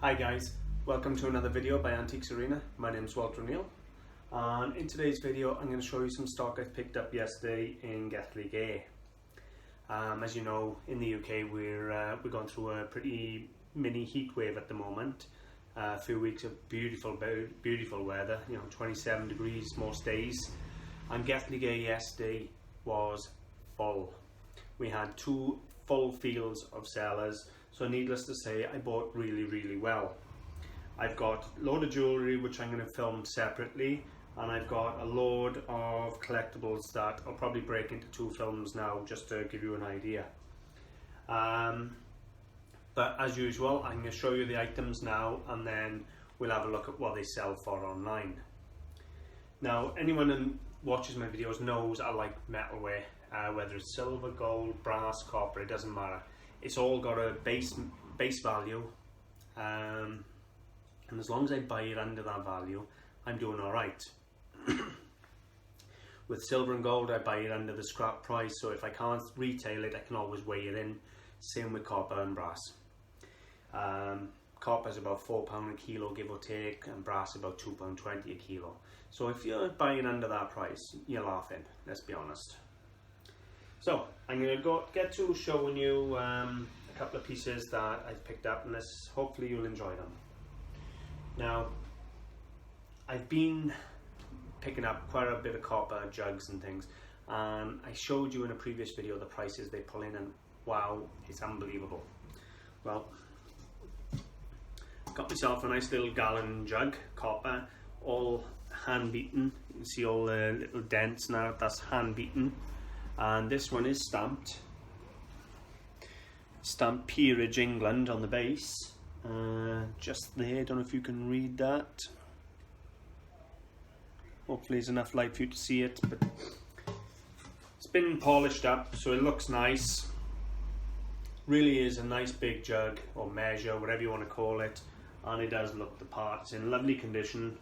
Hi guys, welcome to another video by AntiquesArena. My name is Walter O'Neill, and in today's video I'm going to show you some stock I picked up yesterday in gelligear. As you know, in the UK we're going through a pretty mini heat wave at the moment. A few weeks of beautiful weather, 27 degrees most days, and gelligear yesterday was full. We had two full fields of sellers, so needless to say I bought really well. I've got a load of jewellery which I'm going to film separately, and I've got a load of collectibles that I'll probably break into two films now just to give you an idea. But as usual, I'm going to show you the items now and then we'll have a look at what they sell for online. Now, anyone who watches my videos knows I like metalware, whether it's silver, gold, brass, copper, it doesn't matter. It's all got a base value, and as long as I buy it under that value, I'm doing alright. With silver and gold, I buy it under the scrap price, so if I can't retail it, I can always weigh it in. Same with copper and brass. Copper is about £4 a kilo, give or take, and brass about £2.20 a kilo. So if you're buying under that price, you're laughing, let's be honest. So I'm going to get to showing you a couple of pieces that I've picked up, and hopefully you'll enjoy them. Now, I've been picking up quite a bit of copper jugs and things, and I showed you in a previous video the prices they pull in, and wow, it's unbelievable. Well, got myself a nice little gallon jug, copper, all hand beaten. You can see all the little dents now, that's hand beaten. And this one is stamped Peerage England on the base, just there. Don't know if you can read that. Hopefully there's enough light for you to see it, but it's been polished up so it looks nice. Really is a nice big jug or measure, whatever you want to call it, and it does look the part. It's in lovely condition.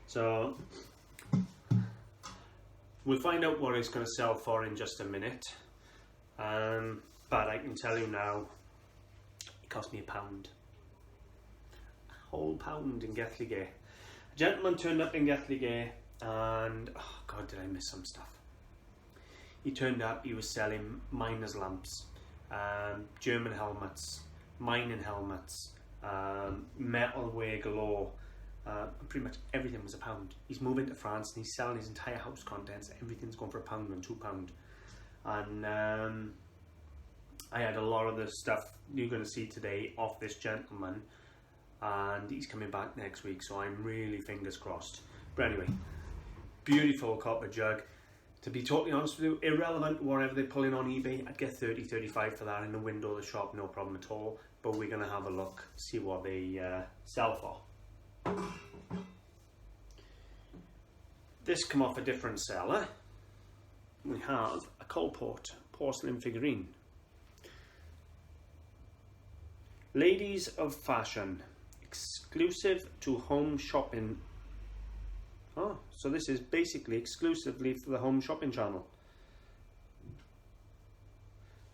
So we'll find out what it's going to sell for in just a minute, but I can tell you now, it cost me £1. A whole £1 in gelligear. A gentleman turned up in gelligear, and oh god, did I miss some stuff. He turned up, he was selling miners' lamps, German helmets, mining helmets, metalware galore. Pretty much everything was £1. He's moving to France and he's selling his entire house contents. Everything's going for £1 and £2. And I had a lot of the stuff you're going to see today off this gentleman, and he's coming back next week, so I'm really fingers crossed. But anyway, beautiful copper jug. To be totally honest with you, irrelevant whatever they pull in on eBay, I'd get 30-35 for that in the window of the shop, no problem at all. But we're going to have a look, see what they sell for. This come off a different seller. We have a Colport porcelain figurine. Ladies of fashion, exclusive to home shopping. Oh, so this is basically exclusively for the home shopping channel.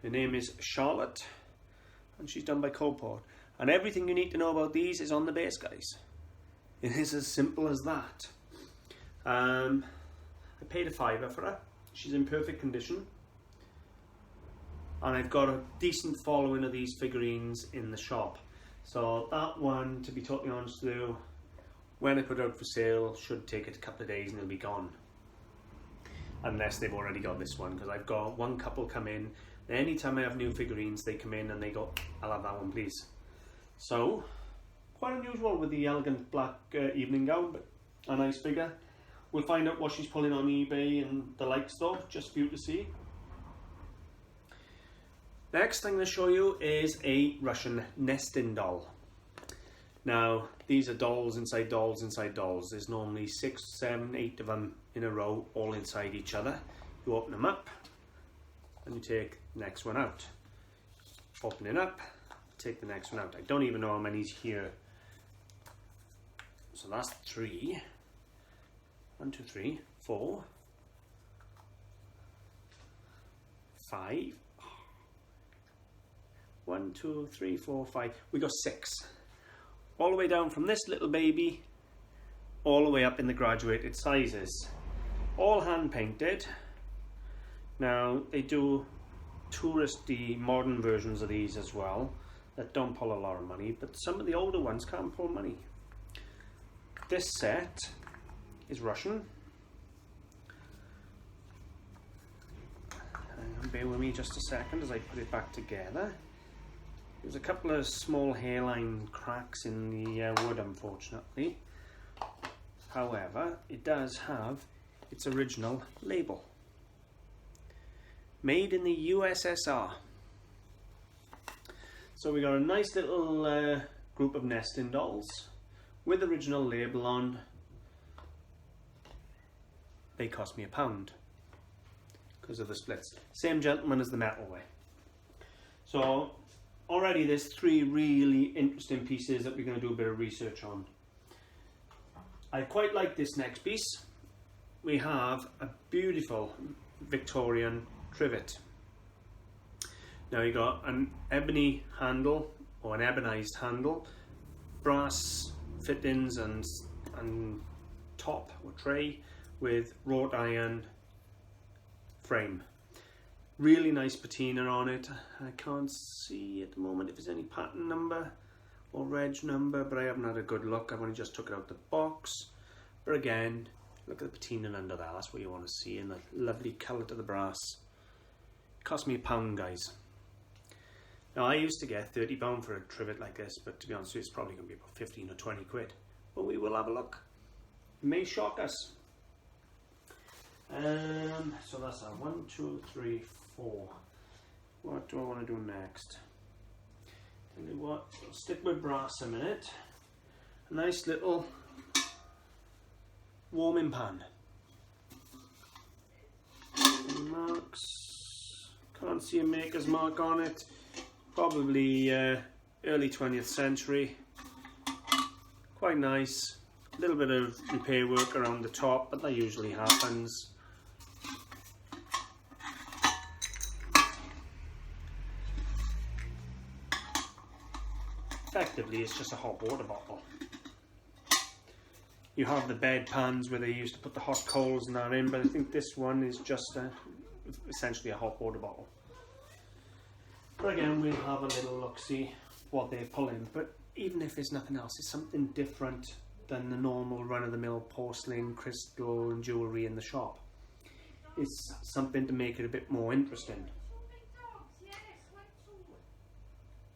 Her name is Charlotte, and she's done by Colport. And everything you need to know about these is on the base, guys. It is as simple as that. I paid £5 for her. She's in perfect condition. And I've got a decent following of these figurines in the shop. So that one, to be totally honest with you, when I put it out for sale, should take it a couple of days and it'll be gone. Unless they've already got this one, because I've got one couple come in. Anytime I have new figurines, they come in and they go, I'll have that one please. So, quite unusual with the elegant black evening gown, but a nice figure. We'll find out what she's pulling on eBay and the likes though, just for you to see. Next I'm going to show you is a Russian nesting doll. Now, these are dolls inside dolls inside dolls. There's normally 6, 7, 8 of them in a row, all inside each other. You open them up and you take the next one out. Open it up, take the next one out. I don't even know how many's here. So that's 3. 1, 2, 3, 4, 5. 1, 2, 3, 4, 5. We got 6. All the way down from this little baby, all the way up in the graduated sizes. All hand painted. Now, they do touristy modern versions of these as well that don't pull a lot of money, but some of the older ones can't pull money. This set is Russian. Bear with me just a second as I put it back together. There's a couple of small hairline cracks in the wood, unfortunately. However, it does have its original label. Made in the USSR. So we got a nice little group of nesting dolls with original label on. They cost me £1 because of the splits. Same gentleman as the metalware. So already there's 3 really interesting pieces that we're going to do a bit of research on. I quite like this next piece. We have a beautiful Victorian trivet. Now you got an ebony handle or an ebonized handle, brass fittings and top or tray with wrought iron frame. Really nice patina on it. I can't see at the moment if there's any pattern number or reg number, but I haven't had a good look. I've only just took it out the box. But again, look at the patina under that. That's what you want to see, in the lovely colour to the brass. It cost me £1, guys. Now I used to get £30 for a trivet like this, but to be honest with you, it's probably going to be about 15 or 20 quid. But we will have a look. It may shock us. So that's our 1, 2, 3, 4. What do I want to do next? Tell you what, I'll stick with brass a minute. A nice little warming pan. Marks. Can't see a maker's mark on it. Probably early 20th century. Quite nice. A little bit of repair work around the top, but that usually happens. Effectively, it's just a hot water bottle. You have the bed pans where they used to put the hot coals and that in, but I think this one is just essentially a hot water bottle. But again, we'll have a little look-see what they pull in. But even if there's nothing else, it's something different than the normal run-of-the-mill porcelain, crystal and jewellery in the shop. It's something to make it a bit more interesting.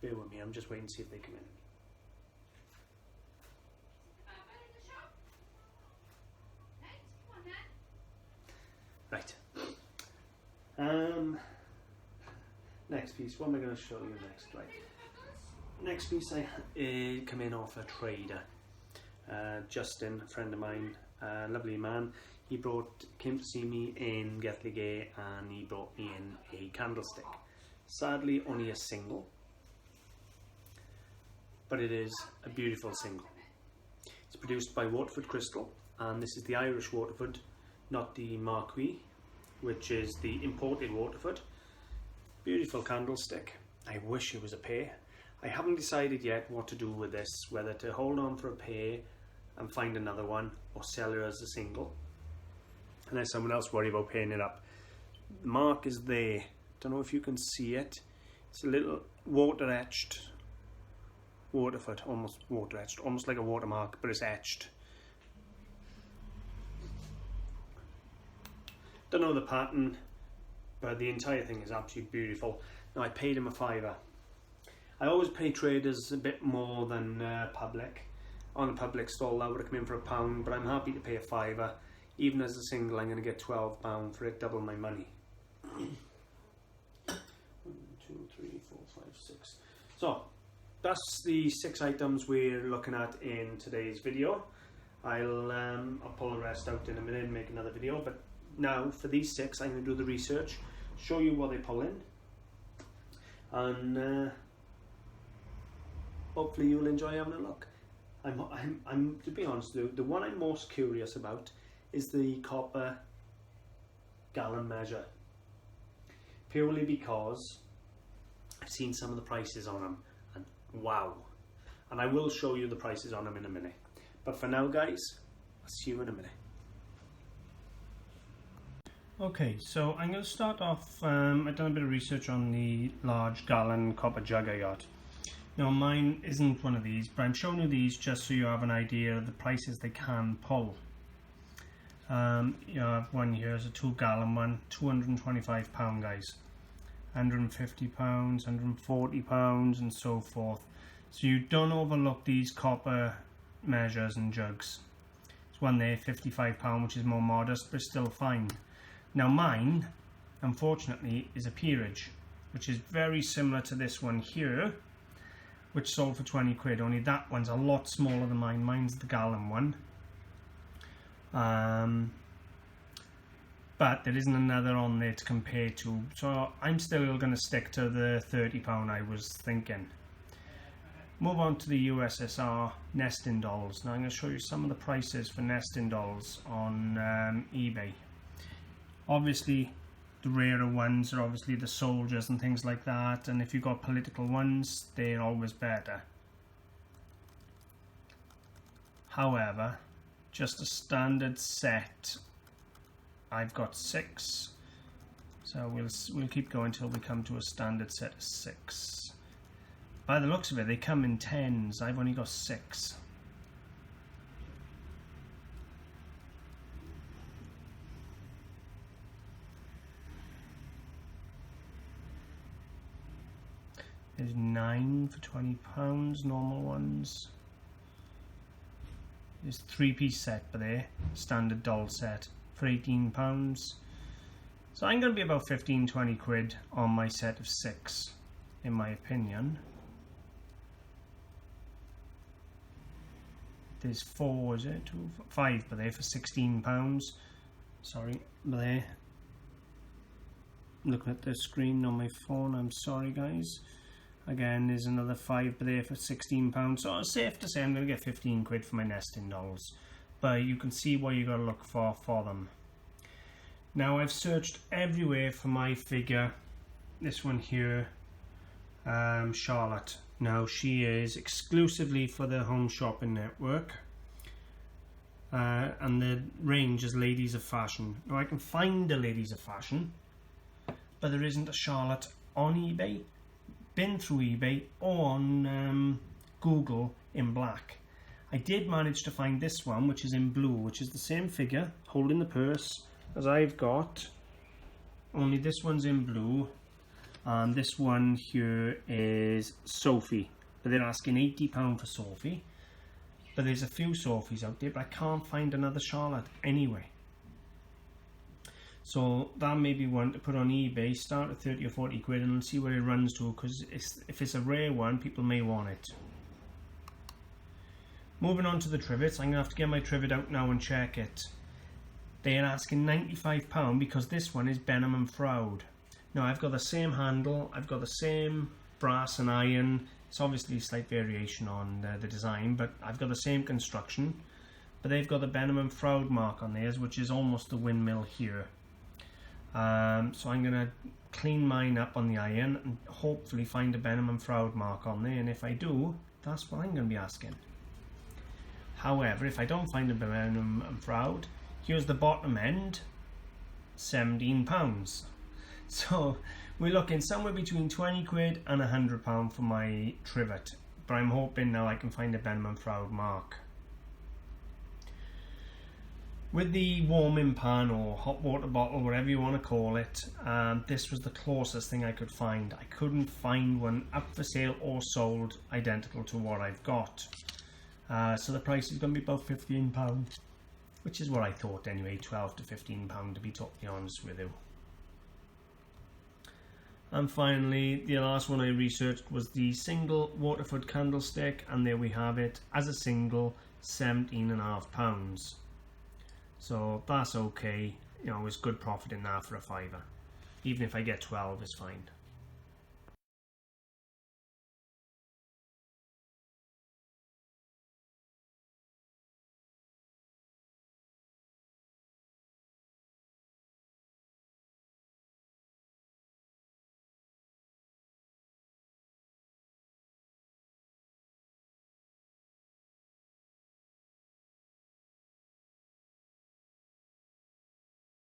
Bear with me, I'm just waiting to see if they come in. Right. Next piece, what am I going to show you next? Right. Next piece I come in off a trader. Justin, a friend of mine, lovely man. He came to see me in gelligear and he brought me in a candlestick. Sadly, only a single, but it is a beautiful single. It's produced by Waterford Crystal, and this is the Irish Waterford, not the Marquis, which is the imported Waterford. Beautiful candlestick. I wish it was a pair. I haven't decided yet what to do with this, whether to hold on for a pair and find another one or sell it as a single. And then someone else worry about paying it up. The mark is there. Don't know if you can see it. It's a little water etched Waterford, almost water etched, almost like a watermark, but it's etched. Don't know the pattern, but the entire thing is absolutely beautiful. Now I paid him £5. I always pay traders a bit more than public. On a public stall that would have come in for £1, but I'm happy to pay £5. Even as a single, I'm going to get £12 for it, double my money. 1, 2, 3, 4, 5, 6. So that's the 6 items we're looking at in today's video. I'll pull the rest out in a minute and make another video, but now for these 6 I'm going to do the research, show you what they pull in, and hopefully you'll enjoy having a look. I'm to be honest, the one I'm most curious about is the copper gallon measure, purely because I've seen some of the prices on them, and wow. And I will show you the prices on them in a minute. But for now, guys, I'll see you in a minute. Okay, so I'm going to start off, I've done a bit of research on the large gallon copper jug I got. Now mine isn't one of these, but I'm showing you these just so you have an idea of the prices they can pull. You have one here is a 2 gallon one, £225 guys, £150, £140 and so forth. So you don't overlook these copper measures and jugs. There's one there, £55, which is more modest but still fine. Now mine, unfortunately, is a peerage, which is very similar to this one here, which sold for 20 quid, only that one's a lot smaller than mine. Mine's the gallon one. But there isn't another on there to compare to, so I'm still going to stick to the £30 I was thinking. Move on to the USSR nesting dolls. Now I'm going to show you some of the prices for nesting dolls on eBay. Obviously the rarer ones are obviously the soldiers and things like that, and if you've got political ones, they're always better. However, just a standard set, I've got 6, so we'll keep going till we come to a standard set of 6. By the looks of it, they come in 10s. I've only got 6. There's 9 for £20, normal ones. There's 3-piece set for there, standard doll set for £18. So I'm going to be about 15-20 quid on my set of 6, in my opinion. There's 4, is it? 5 for there for £16. Sorry, there. Looking at the screen on my phone, I'm sorry guys. Again, there's another 5 there for £16. So it's safe to say I'm going to get 15 quid for my nesting dolls. But you can see what you got to look for them. Now I've searched everywhere for my figure. This one here, Charlotte. Now she is exclusively for the Home Shopping Network. And the range is Ladies of Fashion. Now I can find a Ladies of Fashion, but there isn't a Charlotte on eBay. Been through eBay or on Google in black. I did manage to find this one, which is in blue, which is the same figure holding the purse as I've got, only this one's in blue, and this one here is Sophie, but they're asking £80 for Sophie. But there's a few Sophies out there, but I can't find another Charlotte anyway. So that may be one to put on eBay, start at 30 or 40 quid and see where it runs to, because if it's a rare one, people may want it. Moving on to the trivets, I'm going to have to get my trivet out now and check it. They are asking £95 because this one is Benham and Froud. Now I've got the same handle, I've got the same brass and iron. It's obviously a slight variation on the design, but I've got the same construction. But they've got the Benham and Froud mark on theirs, which is almost the windmill here. So I'm going to clean mine up on the iron and hopefully find a Benham and Froud mark on there, and if I do, that's what I'm going to be asking. However, if I don't find a Benham and Froud, here's the bottom end, £17. So we're looking somewhere between 20 quid and £100 for my trivet, but I'm hoping now I can find a Benham and Froud mark. With the warming pan or hot water bottle, whatever you want to call it, this was the closest thing I could find. I couldn't find one up for sale or sold identical to what I've got. So the price is going to be about £15, which is what I thought anyway, £12 to £15 to be totally honest with you. And finally, the last one I researched was the single Waterford candlestick, and there we have it as a single, £17.5. So that's okay, you know, it's good profit in that for a £5. Even if I get 12, it's fine.